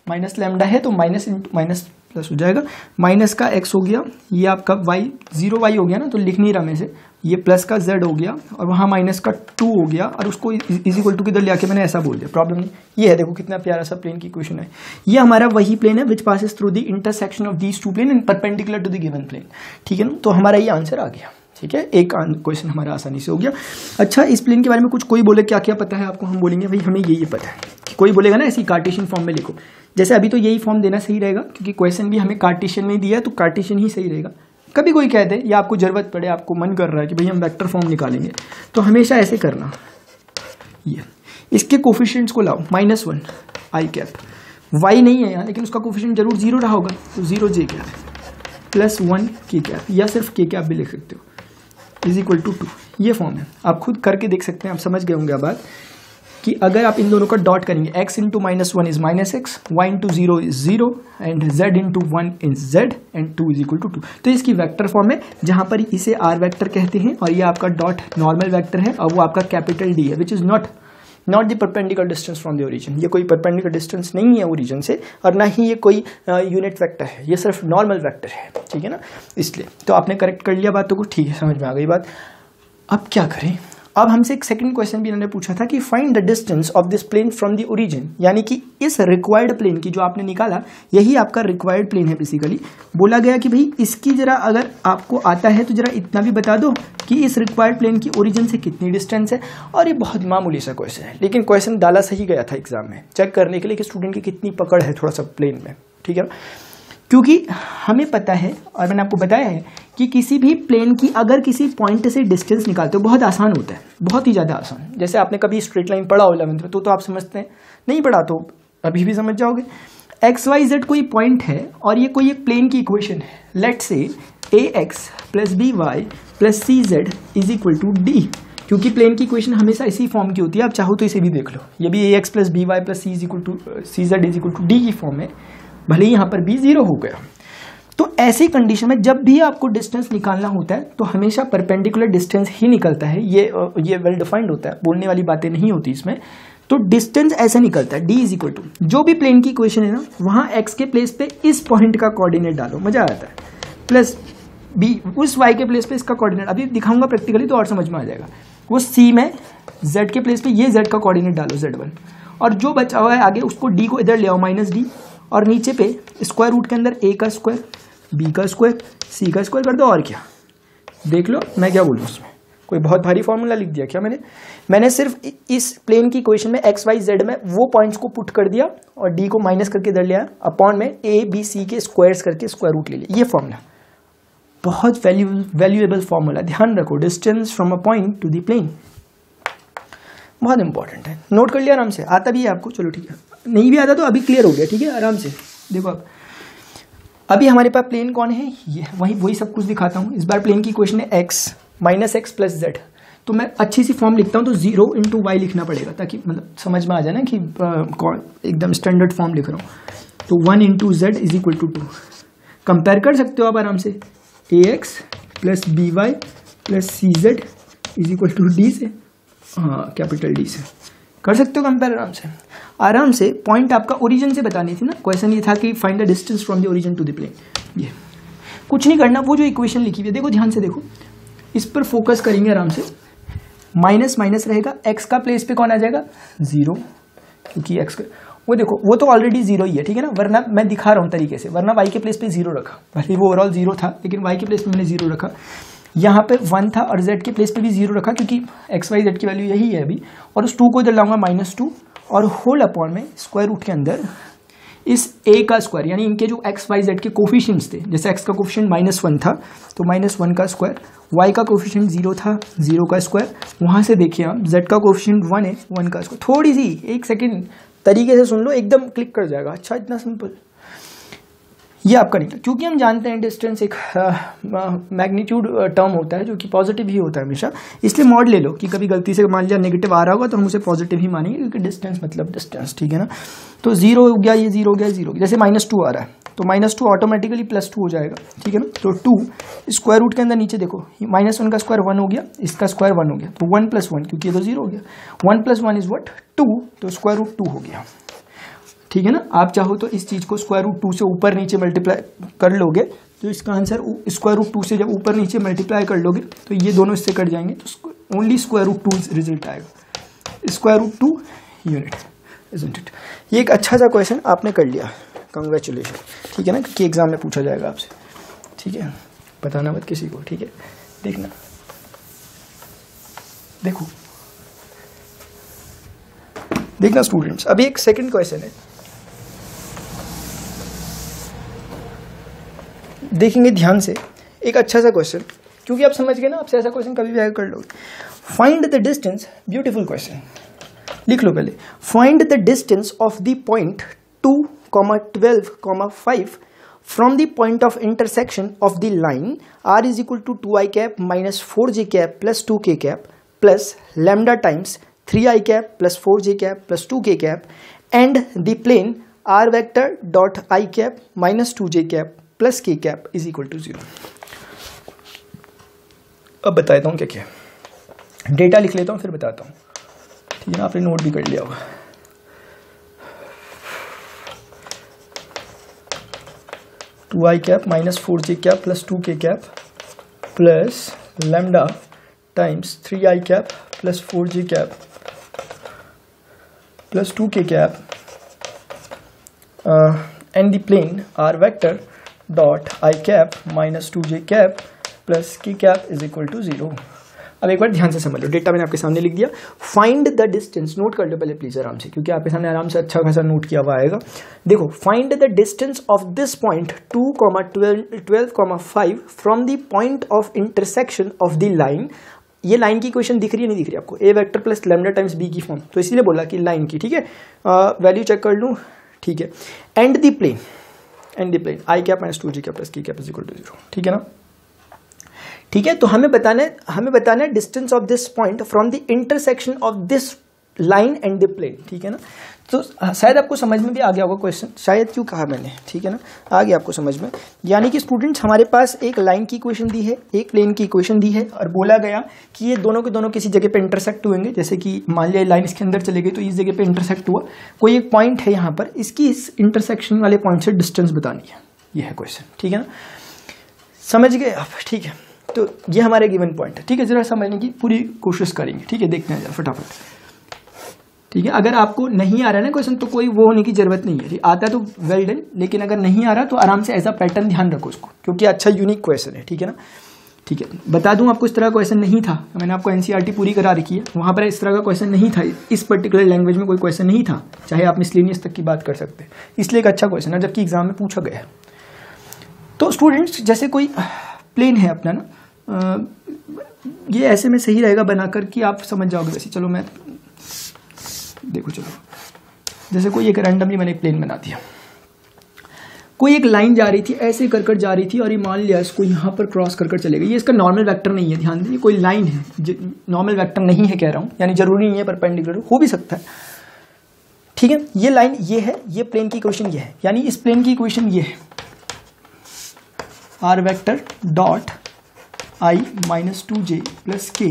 माइनस लैम्डा है तो माइनस माइनस प्लस हो जाएगा, माइनस का x हो गया, ये आपका y 0y हो गया ना, तो लिख नहीं रहा मैं इसे, ये प्लस का z हो गया, और वहाँ माइनस का 2 हो गया, और उसको इज इक्वल टू किधर ले आके मैंने ऐसा बोल दिया, प्रॉब्लम नहीं। ये है, देखो कितना प्यारा सा प्लेन की इक्वेशन है। ये हमारा वही प्लेन है which passes through the intersection of these 2 plane and perpendicular to the given plane, ठीक है ना। तो हमारा ये आंसर आ गया, ठीक है, एक क्वेश्चन हमारा आसानी से हो गया। अच्छा, इस प्लेन के बारे में कुछ कोई बोले क्या क्या पता है आपको, हम बोलेंगे भाई हमें ये पता है। कोई बोलेगा ना ऐसी कार्टेशियन फॉर्म में लिखो, जैसे अभी तो यही फॉर्म देना सही रहेगा क्योंकि क्वेश्चन भी हमें कार्टेशियन में दिया है, तो कार्टेशियन ही सही रहेगा। कभी कोई कह दे या आपको जरूरत पड़े, आपको मन कर रहा है कि भाई हम वेक्टर फॉर्म निकालेंगे, तो हमेशा ऐसे करना, ये इसके कोफिशिएंट्स को लाओ, -1 आई कैप, वाई नहीं है यहाँ लेकिन उसका कोफिशिएंट जरूर 0 रहा होगा, तो 0 जे कैप +1 के कैप, या सिर्फ के कैप भी लिख सकते हो, इज इक्वल टू 2। ये फॉर्म है, आप खुद करके देख सकते हैं, आप समझ गए होंगे अब बात कि अगर आप इन दोनों का डॉट करेंगे, x इंटू -1 इज -x, y इंटू 0 इज 0, एंड z इंटू 1 इज z, and 2 is equal to 2। तो इसकी वेक्टर फॉर्म है जहां पर इसे r वेक्टर कहते हैं, और ये आपका डॉट नॉर्मल वेक्टर है, और वो आपका कैपिटल D है, which is not not the perpendicular distance from the origin. ये कोई परपेंडिकुलर डिस्टेंस नहीं है ओरिजिन से, और ना ही ये कोई यूनिट वेक्टर है, ये सिर्फ नॉर्मल वेक्टर है, ठीक है ना। इसलिए तो आपने करेक्ट कर लिया बातों को, ठीक है, समझ में आ गई बात। अब क्या करें, अब हमसे एक सेकंड क्वेश्चन भी इन्होंने पूछा था कि find the distance of this plane from the origin, यानी कि इस रिक्वायर्ड प्लेन की जो आपने निकाला यही आपका रिक्वायर्ड प्लेन है। बेसिकली बोला गया कि भाई इसकी जरा अगर आपको आता है तो जरा इतना भी बता दो कि इस रिक्वायर्ड प्लेन की ओरिजिन से कितनी डिस्टेंस है। और ये बहुत मामूली सा क्वेश्चन है, लेकिन क्वेश्चन डाला सही गया था एग्जाम में, चेक करने के लिए कि स्टूडेंट की कितनी पकड़ है थोड़ा सा प्लेन में, ठीक है। क्योंकि हमें पता है और मैंने आपको बताया है कि किसी भी प्लेन की अगर किसी पॉइंट से डिस्टेंस निकालते हो बहुत आसान होता है, बहुत ही ज़्यादा आसान। जैसे आपने कभी स्ट्रेट लाइन पढ़ा हो 11th में तो आप समझते हैं, नहीं पढ़ा तो अभी भी समझ जाओगे। एक्स वाई जेड कोई पॉइंट है और ये कोई एक प्लेन की इक्वेशन है, let say A X plus B Y plus C Z is equal to D. क्योंकि प्लेन की इक्वेशन हमेशा इसी फॉर्म की होती है, आप चाहो तो इसे भी देख लो, ये भी A X plus B Y plus C is equal to C Z is equal to D की फॉर्म है, भले ही यहाँ पर भी 0 हो गया। तो ऐसी कंडीशन में जब भी आपको डिस्टेंस निकालना होता है तो हमेशा परपेंडिकुलर डिस्टेंस ही निकलता है। ये वेल डिफाइंड होता है, बोलने वाली बातें नहीं होती इसमें। तो डिस्टेंस ऐसे निकलता है, डी इज इक्वल टू जो भी प्लेन की इक्वेशन है ना, वहां एक्स के प्लेस पे इस पॉइंट का कोऑर्डिनेट डालो, मजा आता है, प्लस बी उस वाई के प्लेस पे इसका कोऑर्डिनेट, अभी दिखाऊंगा प्रैक्टिकली तो और समझ में आ जाएगा। वो सी में जेड के प्लेस पे ये जेड का कोऑर्डिनेट डालो Z1, और जो बचा हुआ है आगे उसको डी को इधर ले आओ माइनस डी, और नीचे पे स्क्वायर रूट के अंदर ए का स्क्वायर बी का स्क्वायर सी का स्क्वायर कर दो। और क्या देख लो मैं क्या बोलूँ उसमें, कोई बहुत भारी फॉर्मूला लिख दिया क्या मैंने सिर्फ इस प्लेन की इक्वेशन में एक्स वाई जेड में वो पॉइंट्स को पुट कर दिया और डी को माइनस करके इधर लिया, अपॉन में ए बी सी के स्क्वायर्स करके स्क्वायर रूट ले लिया। ये फॉर्मूला बहुत वैल्यूएबल फॉर्मूला, ध्यान रखो, distance from a point to the plane बहुत इंपॉर्टेंट है, नोट कर लिया आराम से। आता भी है आपको, चलो ठीक है, नहीं भी आता तो अभी क्लियर हो गया, ठीक है, आराम से देखो। अब अभी हमारे पास प्लेन कौन है, ये वही सब कुछ दिखाता हूँ। इस बार प्लेन की इक्वेशन है x minus x plus Z, तो मैं अच्छी सी फॉर्म लिखता हूँ, तो 0 इंटू वाई लिखना पड़ेगा ताकि मतलब समझ में आ जाए ना कि एकदम स्टैंडर्ड फॉर्म लिख रहा हूँ। तो 1 into Z is equal to 2, compare कर सकते हो आप आराम से, A X plus B Y plus C Z is equal to D से, हाँ कैपिटल डी से कर सकते हो कंपेयर आराम से। पॉइंट आपका ओरिजिन से बतानी थी ना, क्वेश्चन ये था कि find the distance from the origin to the plane. ये कुछ नहीं करना, वो जो इक्वेशन लिखी हुई है देखो ध्यान से देखो, इस पर फोकस करेंगे आराम से। माइनस माइनस रहेगा, एक्स का प्लेस पे कौन आ जाएगा 0, क्योंकि एक्स वो देखो वो तो ऑलरेडी 0 ही है, ठीक है ना, वरना मैं दिखा रहा हूँ तरीके से, वरना वाई के प्लेस पे 0 रखा, भले वो ओवरऑल 0 था लेकिन वाई के प्लेस पे मैंने 0 रखा। यहाँ पे 1 था और z के प्लेस पे भी 0 रखा, क्योंकि एक्स वाई जेड की वैल्यू यही है अभी, और उस 2 को इधर लाऊंगा -2 और होल अपॉन में स्क्वायर रूट के अंदर इस a का स्क्वायर, यानी इनके जो एक्स वाई जेड के कोफिशिएंट्स थे, जैसे x का कोफिशिएंट -1 था तो -1 का स्क्वायर, y का कोफिशिएंट 0 था 0 का स्क्वायर, वहाँ से देखिए आप z का कोफिशिएंट 1 है 1 का स्क्वायर। थोड़ी सी एक सेकेंड तरीके से सुन लो, एकदम क्लिक कर जाएगा। अच्छा इतना सिंपल, ये आपका निकला, क्योंकि हम जानते हैं डिस्टेंस एक मैग्नीट्यूड टर्म होता है जो कि पॉजिटिव ही होता है हमेशा, इसलिए मॉड ले लो कि कभी गलती से मान लिया नेगेटिव आ रहा होगा तो हम उसे पॉजिटिव ही मानेंगे, क्योंकि डिस्टेंस मतलब डिस्टेंस, ठीक है ना। तो 0 हो गया, ये 0 हो गया, 0 जैसे -2 आ रहा है तो -2 ऑटोमेटिकली +2 हो जाएगा, ठीक है ना। तो 2 स्क्वायर रूट के अंदर नीचे देखो, -1 का स्क्वायर 1 हो गया, इसका स्क्वायर 1 हो गया, तो 1 + 1, क्योंकि ये तो 0 हो गया, 1 + 1 इज व्हाट 2, तो स्क्वायर रूट 2 हो गया, ठीक है ना। आप चाहो तो इस चीज को स्क्वायर रूट 2 से ऊपर नीचे मल्टीप्लाई कर लोगे तो इसका आंसर स्क्वायर रूट 2 से जब ऊपर नीचे मल्टीप्लाई कर लोगे तो ये दोनों इससे कट जाएंगे, तो ओनली स्क्वायर रूट 2 रिजल्ट आएगा, square root 2 unit, isn't it. ये एक अच्छा सा क्वेश्चन आपने कर लिया, कंग्रेचुलेशन, ठीक है ना, क्योंकि एग्जाम में पूछा जाएगा आपसे, ठीक है, बताना मत किसी को, ठीक है। देखना देखना स्टूडेंट्स, अभी एक सेकंड क्वेश्चन है, देखेंगे ध्यान से, एक अच्छा सा क्वेश्चन, क्योंकि आप समझ गए ना, आपसे ऐसा क्वेश्चन कभी भी आगे कर लोगे। Find the distance, beautiful question, लिख लो पहले, find the distance of the point 2, 12, 5 from the point of intersection of the line r is equal to 2i cap minus 4j cap plus 2k cap plus lambda times 3i cap plus 4j cap plus 2k cap and the plane r vector dot i cap minus 2j cap plus k cap is equal to 0। अब बताता हूँ क्या क्या, data लिख लेता हूँ फिर बताता हूँ, ठीक है ना, आपने नोट भी कर लिया होगा। Two i cap minus 4j cap plus 2k cap plus lambda times 3i cap plus 4j cap plus 2k cap and the plane are vector dot i cap minus 2j cap plus k cap is equal to 0। अब एक बार ध्यान से समझ लो, data मैंने आपके सामने लिख दिया। फाइंड द डिस्टेंस, नोट कर लो पहले प्लीज आराम से, क्योंकि आपके सामने आराम से अच्छा खासा नोट किया हुआ आएगा। देखो, find the distance of this point 2,12,5 from the point of intersection of the line. ये लाइन की इक्वेशन दिख रही है नहीं दिख रही आपको, A vector plus lambda times B की फॉर्म, तो इसीलिए बोला कि लाइन की, ठीक है। वैल्यू चेक कर लूँ, ठीक है। And the plane i cap minus 2j cap plus k cap is equal to 0, ठीक है ना। ठीक है, तो हमें बताना है distance of this point from the intersection of this line and the plane, ठीक है ना। तो शायद आपको समझ में भी आ गया होगा क्वेश्चन, शायद क्यों कहा मैंने, ठीक है ना, आ गया आपको समझ में। यानी कि स्टूडेंट्स, हमारे पास एक लाइन की इक्वेशन दी है, एक प्लेन की इक्वेशन दी है, और बोला गया कि ये दोनों के दोनों किसी जगह पे इंटरसेक्ट हुएंगे। जैसे कि मान लिया लाइन इसके अंदर चले गई तो इस जगह पे इंटरसेक्ट हुआ, कोई एक पॉइंट है यहाँ पर, इसकी इस इंटरसेक्शन वाले पॉइंट से डिस्टेंस बतानी है, ये है क्वेश्चन, ठीक है ना। समझ गए आप, ठीक है। तो ये हमारे गिवन पॉइंट है, ठीक है। जरा समझने की पूरी कोशिश करेंगे, ठीक है। देखते हैं जरा फटाफट, ठीक है। अगर आपको नहीं आ रहा है ना क्वेश्चन, तो कोई वो होने की जरूरत नहीं है, आता है तो वेल डन, लेकिन अगर नहीं आ रहा तो आराम से ऐसा पैटर्न ध्यान रखो उसको, क्योंकि अच्छा यूनिक क्वेश्चन है, ठीक है ना। ठीक है, बता दूं आपको, इस तरह का क्वेश्चन नहीं था, मैंने आपको एनसीईआरटी पूरी करा रखी है, वहां पर इस तरह का क्वेश्चन नहीं था, इस पर्टिकुलर लैंग्वेज में कोई क्वेश्चन नहीं था, चाहे आप मिसलेनियस तक की बात कर सकते हैं, इसलिए एक अच्छा क्वेश्चन है, जबकि एग्जाम में पूछा गया है। तो स्टूडेंट्स, जैसे कोई प्लेन है अपना ना, ये ऐसे में सही रहेगा बनाकर कि आप समझ जाओगे वैसे। चलो मैं देखो, चलो जैसे कोई एक रैंडमली मैंने प्लेन बना दिया, कोई एक लाइन जा रही थी, ऐसे कर जा रही थी, और ये मान लिया इसको यहाँ पर क्रॉस कर चले गई। ये इसका नॉर्मल वेक्टर नहीं है, ध्यान दीजिए, कोई लाइन है, नॉर्मल वेक्टर नहीं है कह रहा हूँ, यानी जरूरी नहीं है परपेंडिकुलर, हो भी सकता है, ठीक है। ये लाइन ये है, ये प्लेन की इक्वेशन ये है, यानी इस प्लेन की इक्वेशन ये है, r vector dot i minus 2j plus k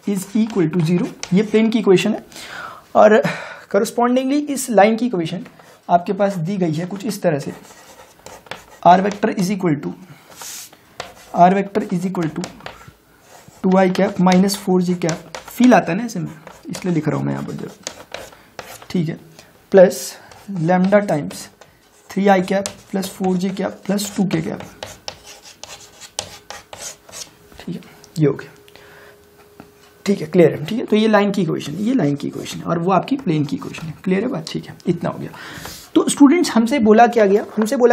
is equal to 0, ये प्लेन की इक्वेशन है। और करस्पॉन्डिंगली इस लाइन की इक्वेशन आपके पास दी गई है कुछ इस तरह से, are vector is equal to 2i cap minus 4j cap, feel आता है ना ऐसे में, इसलिए लिख रहा हूँ मैं यहाँ पर, ठीक है, plus lambda times 3i cap plus 4j cap plus 2k cap, ठीक है, ये हो गया, ठीक है, क्लियर है, ठीक है। तो ये लाइन की इक्वेशन है, ये लाइन की इक्वेशन है, और वो आपकी प्लेन की इक्वेशन है, क्लियर है बात, ठीक है, इतना हो गया। तो स्टूडेंट्स, हमसे बोला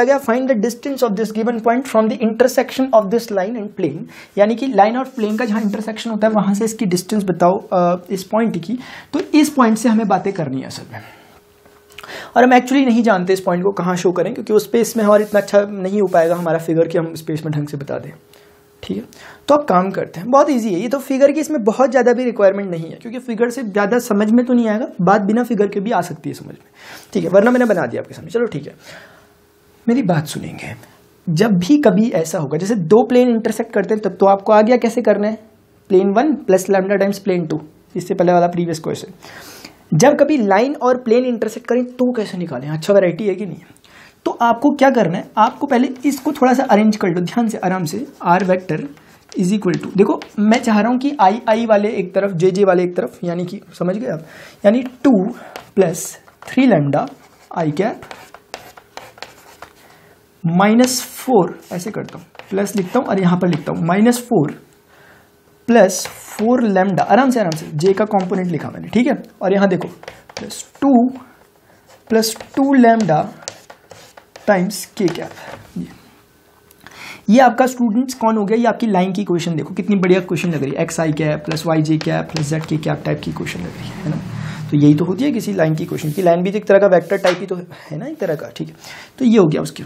गया find the distance of this given point from the intersection of this line and plane, यानी कि लाइन और प्लेन का जहां इंटरसेक्शन होता है वहां से इसकी डिस्टेंस बताओ इस पॉइंट की। तो इस पॉइंट से हमें बातें करनी है असल में, और हम एक्चुअली नहीं जानते इस पॉइंट को कहाँ शो करें, क्योंकि उस स्पेस में हमारा इतना अच्छा नहीं हो पाएगा हमारा फिगर कि हम स्पेस में ढंग से बता दें, ठीक है। तो अब काम करते हैं, बहुत इजी है ये तो, फिगर की इसमें बहुत ज़्यादा भी रिक्वायरमेंट नहीं है, क्योंकि फिगर से ज़्यादा समझ में तो नहीं आएगा, बात बिना फिगर के भी आ सकती है समझ में, ठीक है, वरना मैंने बना दिया आपके सामने। चलो ठीक है, मेरी बात सुनेंगे। जब भी कभी ऐसा होगा, जैसे दो प्लेन इंटरसेक्ट करते हैं, तब तो आपको आ गया कैसे करना है, plane 1 plus lambda times plane 2, इससे पहले वाला प्रीवियस क्वेश्चन। जब कभी लाइन और प्लेन इंटरसेक्ट करें तो कैसे निकालें, अच्छा वैरायटी है कि नहीं है। तो आपको क्या करना है, आपको पहले इसको थोड़ा सा अरेंज कर लो ध्यान से, आराम से। Are vector is equal to, देखो मैं चाह रहा हूं कि आई वाले एक तरफ, जे वाले एक तरफ, यानी कि समझ गए आप, यानी 2 plus 3 lambda I cap minus 4, ऐसे करता हूं, प्लस लिखता हूं और यहां पर लिखता हूं माइनस 4 प्लस 4 लैम्डा, आराम से जे का कॉम्पोनेंट लिखा मैंने, ठीक है। और यहां देखो प्लस 2 प्लस 2 लैम्डा टाइम्स के कैप, ये आपका स्टूडेंट्स कौन हो गया, ये आपकी लाइन की इक्वेशन, देखो कितनी बढ़िया क्वेश्चन लग रही है, एक्स आई कैप प्लस वाई जे कैप प्लस जेड के कैप टाइप की इक्वेशन लग रही है ना। तो यही तो होती है किसी लाइन की इक्वेशन की, लाइन भी एक तरह का वेक्टर टाइप ही तो है ना, एक तरह का, ठीक है। तो ये हो गया उसके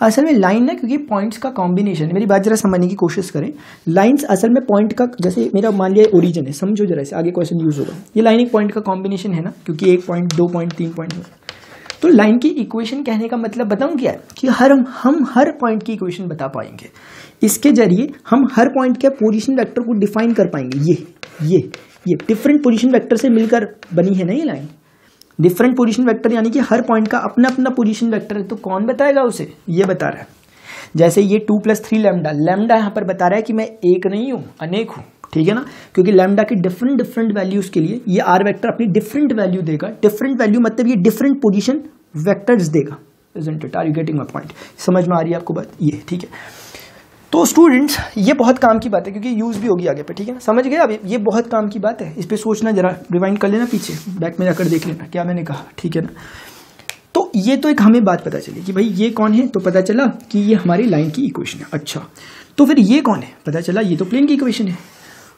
असल में लाइन ना, क्योंकि पॉइंट्स का कॉम्बिनेशन है, मेरी बात जरा समझने की कोशिश करें। लाइंस असल में पॉइंट का, जैसे मेरा मान लिया ओरिजिन है, समझो जरा से, आगे क्वेश्चन यूज होगा, ये लाइन एक पॉइंट का कॉम्बिनेशन है ना, क्योंकि 1 पॉइंट 2 पॉइंट 3 पॉइंट। तो लाइन की इक्वेशन कहने का मतलब बताऊं क्या है, कि हम हर पॉइंट की इक्वेशन बता पाएंगे, इसके जरिए हम हर पॉइंट के पोजीशन वेक्टर को डिफाइन कर पाएंगे। ये डिफरेंट पोजीशन वेक्टर से मिलकर बनी है ना ये लाइन। डिफरेंट पोजीशन वेक्टर यानी कि हर पॉइंट का अपना अपना पोजीशन वेक्टर है, तो कौन बताएगा उसे, ये बता रहा है। जैसे ये 2 + 3 लैम्डा, लैम्डा यहाँ पर बता रहा है कि मैं एक नहीं हूँ, अनेक हूँ, ठीक है ना, क्योंकि लैम्डा की डिफरेंट वैल्यूज के लिए ये आर वेक्टर अपनी डिफरेंट वैल्यू देगा। डिफरेंट वैल्यू मतलब ये डिफरेंट पोजीशन वेक्टर्स देगा। Isn't it? Are you getting my point? समझ में आ रही है आपको बात, ये ठीक है। तो स्टूडेंट्स ये बहुत काम की बात है क्योंकि यूज भी होगी आगे पे, ठीक है ना, समझ गए। अब ये बहुत काम की बात है, इस पे सोचना, जरा रिवाइंड कर लेना, पीछे बैक में जाकर देख लेना क्या मैंने कहा, ठीक है ना। तो ये तो एक हमें बात पता चली कि भाई ये कौन है, तो पता चला कि ये हमारी लाइन की इक्वेशन है। अच्छा, तो फिर ये कौन है, पता चला ये तो प्लेन की इक्वेशन है।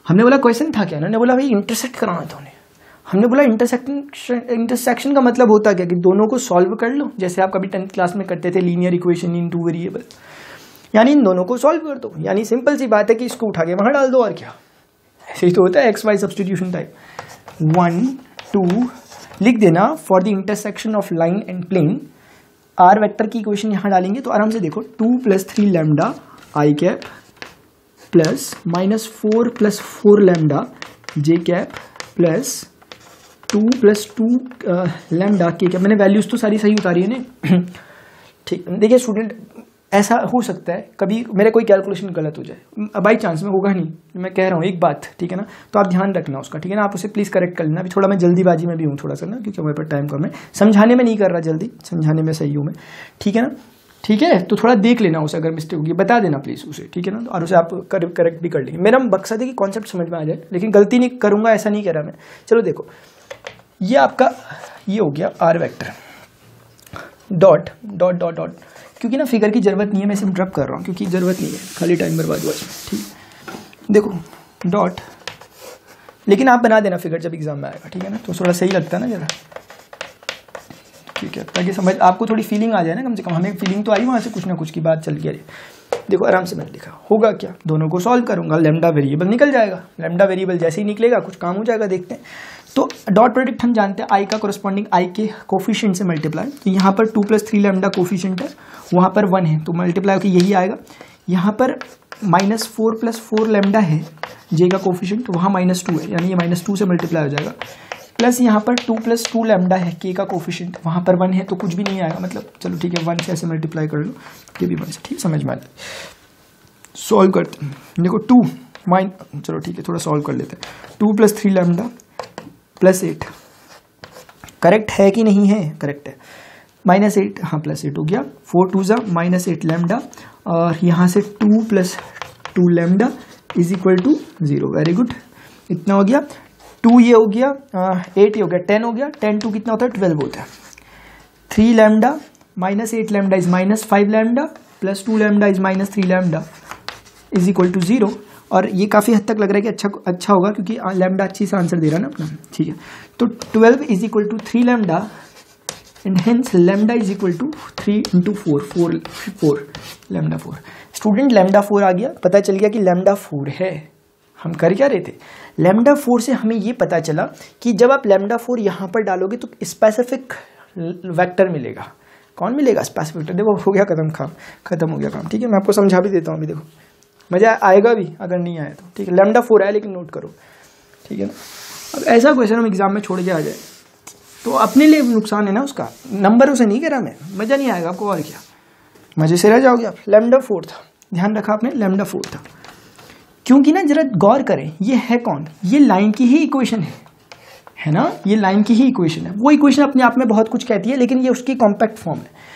हमने बोला क्वेश्चन था क्या, उन्होंने बोला भाई इंटरसेक्ट कराना था उन्हें। हमने बोला इंटरसेक्शन का मतलब होता क्या कि दोनों को सॉल्व कर लो, जैसे आप कभी 10th क्लास में करते थे, लीनियर इक्वेशन इन 2 वेरिएबल, यानी इन दोनों को सॉल्व कर दो। यानी सिंपल सी बात है कि इसको उठा के वहां डाल दो, और क्या, ऐसे ही तो होता है XY सब्स्टिट्यूशन टाइप। 1 2 लिख देना for the intersection of line and plane. Are vector की इक्वेशन यहां डालेंगे तो आराम से देखो, 2 + 3 lambda I cap plus -4 + 4 lambda J cap plus 2 + 2 lambda K cap. मैंने वैल्यूज तो सारी सही उतारी है ना, ठीक। देखिए स्टूडेंट, ऐसा हो सकता है कभी मेरा कोई कैलकुलेशन गलत हो जाए, बाई चांस में होगा नहीं, मैं कह रहा हूँ एक बात, ठीक है ना, तो आप ध्यान रखना उसका, ठीक है ना, आप उसे प्लीज़ करेक्ट कर लेना। अभी थोड़ा मैं जल्दीबाजी में भी हूँ थोड़ा सा ना, क्योंकि हमारे पास टाइम कम है, समझाने में नहीं कर रहा जल्दी, समझाने में सही हूँ मैं, ठीक है ना, ठीक है। तो थोड़ा देख लेना उसे, अगर मिस्टेक होगी बता देना प्लीज़ उसे, ठीक है ना, और उसे आप करेक्ट भी कर लेंगे। मेरा मकसद है कि कॉन्सेप्ट समझ में आ जाए, लेकिन गलती नहीं करूँगा ऐसा नहीं कह रहा मैं। चलो देखो, ये आपका ये हो गया R vector, dot dot dot dot, क्योंकि ना फिगर की जरूरत नहीं है, मैं सिर्फ ड्रॉप कर रहा हूँ क्योंकि जरूरत नहीं है, खाली टाइम बर्बाद हुआ इसमें, ठीक। देखो डॉट, लेकिन आप बना देना फिगर जब एग्जाम में आएगा, ठीक है ना, तो थोड़ा सही लगता है ना जरा, ठीक है, ताकि समझ आपको थोड़ी फीलिंग आ जाए ना, कम से कम हमें फीलिंग तो आई वहाँ से, कुछ ना कुछ की बात चल गई। देखो आराम से मैंने लिखा, होगा क्या, दोनों को सॉल्व करूंगा, लैम्डा वेरिएबल निकल जाएगा, लैम्डा वेरिएबल जैसे ही निकलेगा कुछ काम हो जाएगा, देखते हैं। तो डॉट प्रोडक्ट हम जानते हैं आई का कोरस्पॉन्डिंग आई के कोफिशिएंट से मल्टीप्लाई, तो यहाँ पर 2 + 3 लैम्डा कोफिशिएंट है, वहाँ पर 1 है, तो मल्टीप्लाई होकर यही आएगा। यहाँ पर -4 + 4 लैम्डा है जे का कोफिशिएंट, वहाँ -2 है, यानी ये -2 से मल्टीप्लाई हो जाएगा, प्लस यहाँ पर 2 + 2 लैम्डा है के का कोफिशिएंट, वहाँ पर 1 है, तो कुछ भी नहीं आएगा, मतलब चलो ठीक है 1 से ऐसे मल्टीप्लाई कर लो, ये भी 1 से, ठीक समझ में आ जाए। सॉल्व करते हैं, देखो 2 चलो ठीक है थोड़ा सॉल्व कर लेते हैं, 2 + 3 लैम्डा +8, करेक्ट है कि नहीं है, करेक्ट है, -8, हाँ +8 हो गया, 4 2 -8 लैम्डा, और यहाँ से 2 + 2 lambda is equal to 0, very good, इतना हो गया। 2 ये हो गया, 8 ये हो गया, 10 हो गया, 10 2 कितना होता है, 12 होता है। 3 lambda -8 lambda is -5 lambda plus 2 lambda is -3 lambda is equal to 0, और ये काफ़ी हद तक लग रहा है कि अच्छा होगा क्योंकि लैम्डा अच्छी से आंसर दे रहा है ना अपना, ठीक है। तो 12 is equal to 3 lambda and hence lambda is equal to 3 × 4 lambda 4। Student lambda 4 आ गया, पता चल गया कि लैम्डा 4 है। हम कर क्या रहे थे, लैम्डा 4 से हमें ये पता चला कि जब आप लैम्डा 4 यहाँ पर डालोगे तो स्पेसिफिक वेक्टर मिलेगा। कौन मिलेगा, स्पेसिफिक वेक्टर। देखो हो गया खत्म हो गया काम, ठीक है। मैं आपको समझा भी देता हूँ अभी, देखो मजा आएगा भी अगर नहीं आया तो, ठीक है। लैम्डा 4 आया लेकिन नोट करो, ठीक है ना। अब ऐसा क्वेश्चन हम एग्जाम में छोड़ के आ जाए तो अपने लिए नुकसान है ना उसका, नंबर उसे नहीं कह रहा मैं, मजा नहीं आएगा आपको, और क्या मजे से रह जाओगे आप। लैम्डा 4 था, ध्यान रखा आपने, लैम्डा 4 था, क्योंकि ना जरा गौर करें ये है कौन, ये लाइन की ही इक्वेशन है ना, ये लाइन की ही इक्वेशन है। वो इक्वेशन अपने आप में बहुत कुछ कहती है लेकिन ये उसकी कॉम्पैक्ट फॉर्म है।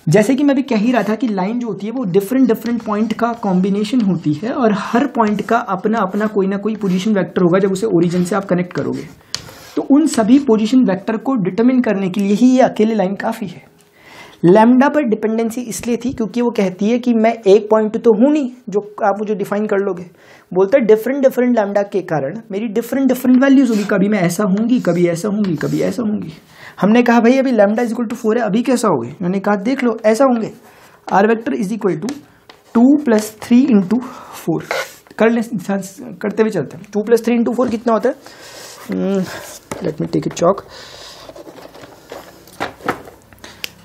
जैसे कि मैं भी कह ही रहा था कि लाइन जो होती है वो डिफरेंट पॉइंट का कॉम्बिनेशन होती है और हर पॉइंट का अपना अपना कोई ना कोई पोजीशन वेक्टर होगा जब उसे ओरिजिन से आप कनेक्ट करोगे। तो उन सभी पोजीशन वेक्टर को डिटरमिन करने के लिए ही ये अकेले लाइन काफ़ी है। लैम्डा पर डिपेंडेंसी इसलिए थी क्योंकि वो कहती है कि मैं एक पॉइंट तो हूँ नहीं जो आप मुझे डिफाइन कर लोगे। बोलते हैं डिफरेंट लैम्डा के कारण मेरी डिफरेंट वैल्यूज होगी, कभी मैं ऐसा होंगी, कभी ऐसा होंगी, कभी ऐसा होंगी। हमने कहा भाई अभी लैम्डा इज इक्वल टू 4 है, अभी कैसा होगे, मैंने कहा देख लो ऐसा होंगे। R vector is equal to 2 + 3 × 4 कर ले, करते हुए चलते हैं। 2 + 3 × 4 कितना होता है, let me take it chalk.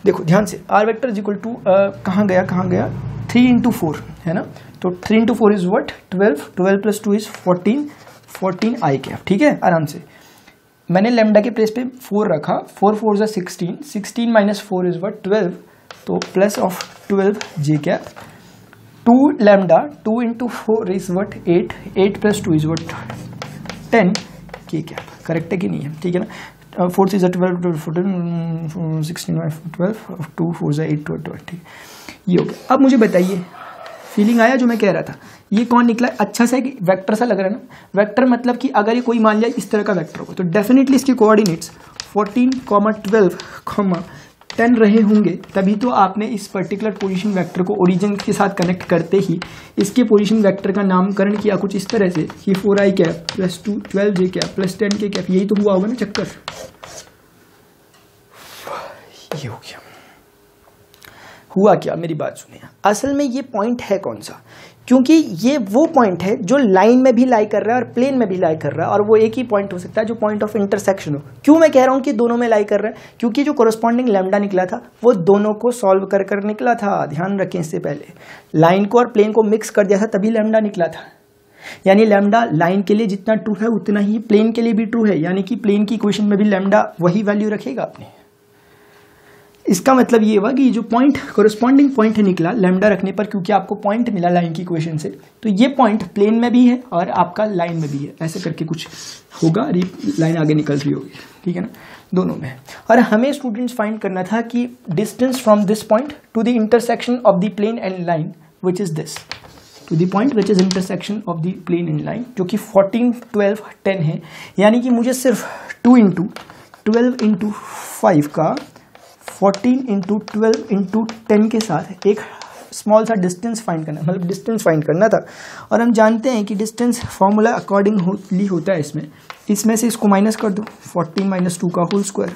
देखो ध्यान से, are vector is equal to कहाँ गया 3 × 4 है ना, तो 3 × 4 is what 12 + 2 is 14, 14 I cap, ठीक है। आराम से मैंने लैम्डा के प्लेस पे 4 रखा, 4 4 जा 16, 16 माइनस 4 इज व्हाट 12, तो plus of 12 J cap, 2 lambda 2 into 4 is what 8, 8 plus 2 is what 10 के कैप। करेक्ट है कि नहीं है, ठीक है ना। 4 इज 12, 14, 16 12, 2 4 जा 8 20, ये हो गया। अब मुझे बताइए फीलिंग आया जो मैं कह रहा था, ये कौन निकला? अच्छा सा एक वेक्टर सा लग रहा है ना। वेक्टर मतलब कि अगर ये कोई मान लिया इस तरह का वेक्टर होगा तो डेफिनेटली इसके कोऑर्डिनेट्स 14, 12, 10 रहे होंगे, तभी तो आपने इस पर्टिकुलर पोजीशन वेक्टर को ओरिजिन के साथ कनेक्ट करते ही इसके पोजीशन वेक्टर का नामकरण किया कुछ इस तरह से कि 4i कैप प्लस 2 12 जे कैप प्लस 10 के कैप। यही तो हुआ होगा ना चक्कर। ये हो गया। हुआ क्या, मेरी बात सुनिए। असल में ये पॉइंट है कौन सा? क्योंकि ये वो पॉइंट है जो लाइन में भी लाई कर रहा है और प्लेन में भी लाई कर रहा है, और वो एक ही पॉइंट हो सकता है जो पॉइंट ऑफ इंटरसेक्शन हो। क्यों मैं कह रहा हूं कि दोनों में लाई कर रहा है? क्योंकि जो कोरस्पॉन्डिंग लैम्डा निकला था वो दोनों को सॉल्व कर निकला था। ध्यान रखें, इससे पहले लाइन को और प्लेन को मिक्स कर दिया था तभी लैम्डा निकला था। यानी लैम्डा लाइन के लिए जितना ट्रू है उतना ही प्लेन के लिए भी ट्रू है, यानी कि प्लेन की इक्वेशन में भी लैम्डा वही वैल्यू रखेगा आपने। इसका मतलब ये हुआ कि जो पॉइंट कोरस्पॉन्डिंग पॉइंट निकला लैम्डा रखने पर, क्योंकि आपको पॉइंट मिला लाइन की इक्वेशन से, तो ये पॉइंट प्लेन में भी है और आपका लाइन में भी है। ऐसे करके कुछ होगा, लाइन आगे निकल रही होगी, ठीक है ना, दोनों में। और हमें स्टूडेंट्स फाइंड करना था कि distance from this point to the intersection of the plane and line which is this, to the point which is intersection of the plane and line, जो कि 14, 12, 10 है। यानी कि मुझे सिर्फ 2 इंटू 12 इंटू 5 का 14 इंटू 12 इंटू 10 के साथ एक स्मॉल सा डिस्टेंस फाइंड करना, मतलब डिस्टेंस फाइंड करना था। और हम जानते हैं कि डिस्टेंस फॉर्मूला अकॉर्डिंगली होता है इसमें से इसको माइनस कर दो, 14 माइनस 2 का होल स्क्वायर,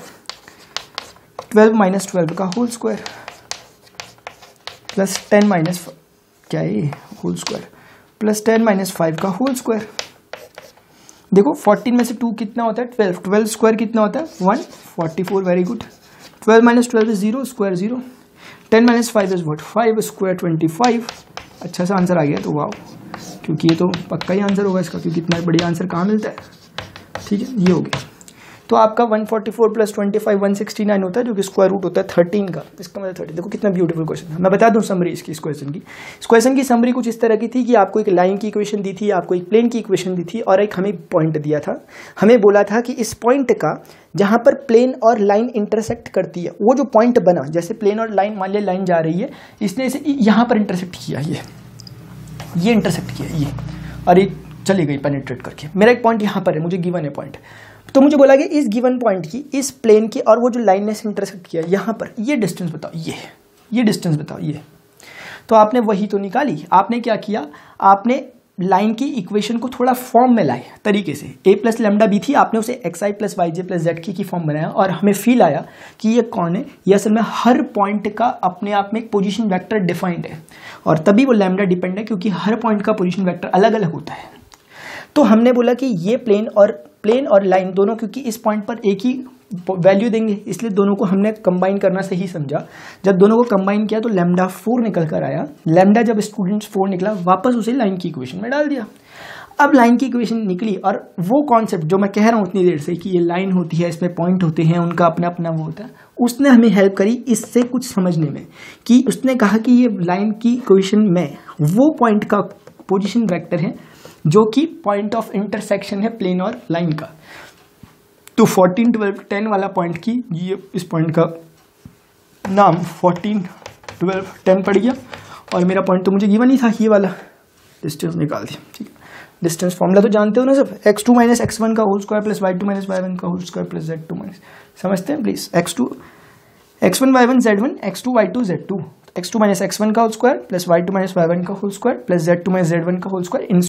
12 माइनस 12 का होल स्क्वायर, प्लस 10 माइनस क्या है होल स्क्वायर, प्लस 10 माइनस 5 का होल स्क्वायर। देखो 14 में से 2 कितना होता है 12, 12 स्क्वायर कितना होता है 144, very good. 12 minus 12 is 0, square 0, 10 minus 5 is what 5, square 25। अच्छा सा आंसर आ गया, तो वाओ, क्योंकि ये तो पक्का ही आंसर होगा इसका, क्योंकि इतना बढ़िया आंसर कहाँ मिलता है, ठीक है। ये हो गया। तो आपका 144 प्लस 25 169 होता है, जो कि स्क्वायर रूट होता है 13 का। इसका मतलब 13। देखो कितना ब्यूटीफुल क्वेश्चन है। मैं बता दूं समरी इसकी, इस क्वेश्चन की समरी कुछ इस तरह की थी कि आपको एक लाइन की इक्वेशन दी थी, आपको एक प्लेन की इक्वेशन दी थी, और एक हमें पॉइंट दिया था। हमें बोला था कि इस पॉइंट का जहां पर प्लेन और लाइन इंटरसेक्ट करती है, वो जो पॉइंट बना, जैसे प्लेन और लाइन, मान लिया लाइन जा रही है, इसने इसे यहाँ पर इंटरसेक्ट किया, ये इंटरसेक्ट किया, ये, और ये चली गई पेनिट्रेट करके। मेरा एक पॉइंट यहाँ पर है, मुझे गिवन है पॉइंट, तो मुझे बोला कि इस गिवन पॉइंट की, इस प्लेन की और वो जो लाइन ने इंटरसेक्ट किया यहाँ पर, ये डिस्टेंस बताओ, ये डिस्टेंस बताओ, ये। तो आपने वही तो निकाली। आपने क्या किया, आपने लाइन की इक्वेशन को थोड़ा फॉर्म में लाए तरीके से। a प्लस लैम्डा बी थी, आपने उसे xi प्लस वाई जे प्लस जेड की फॉर्म बनाया, और हमें फील आया कि ये कौन है, ये असल में हर पॉइंट का अपने आप में एक पोजीशन वेक्टर डिफाइंड है, और तभी वो लैम्डा डिपेंड है, क्योंकि हर पॉइंट का पोजीशन वेक्टर अलग अलग होता है। तो हमने बोला कि ये प्लेन और लाइन दोनों, क्योंकि इस पॉइंट पर एक ही वैल्यू देंगे, इसलिए दोनों को हमने कंबाइन करना सही समझा। जब दोनों को कंबाइन किया तो लैम्डा 4 निकल कर आया। लैम्डा जब स्टूडेंट्स 4 निकला, वापस उसे लाइन की इक्वेशन में डाल दिया। अब लाइन की इक्वेशन निकली, और वो कॉन्सेप्ट जो मैं कह रहा हूँ उतनी देर से कि ये लाइन होती है, इसमें पॉइंट होते हैं, उनका अपना अपना वो होता है, उसने हमें हेल्प करी इससे कुछ समझने में। कि उसने कहा कि ये लाइन की इक्वेशन में वो पॉइंट का पोजिशन वेक्टर है जो कि पॉइंट ऑफ इंटरसेक्शन है प्लेन और लाइन का। तो 14, 12, 10 वाला पॉइंट की, ये इस पॉइंट का नाम 14, 12, 10 पड़ गया, और मेरा पॉइंट तो मुझे गिवन ही था, ये वाला। डिस्टेंस निकाल दिया, ठीक है। डिस्टेंस फॉर्मूला तो जानते हो ना सब, x2 माइनस x1 का whole square plus y2 minus y1 का whole square plus z2 minus, समझते हैं please. x1 y1 z1, x2 y2 z2, x2 minus x1 का whole square plus y2 minus y1 का whole square plus z2 minus z1 का whole square.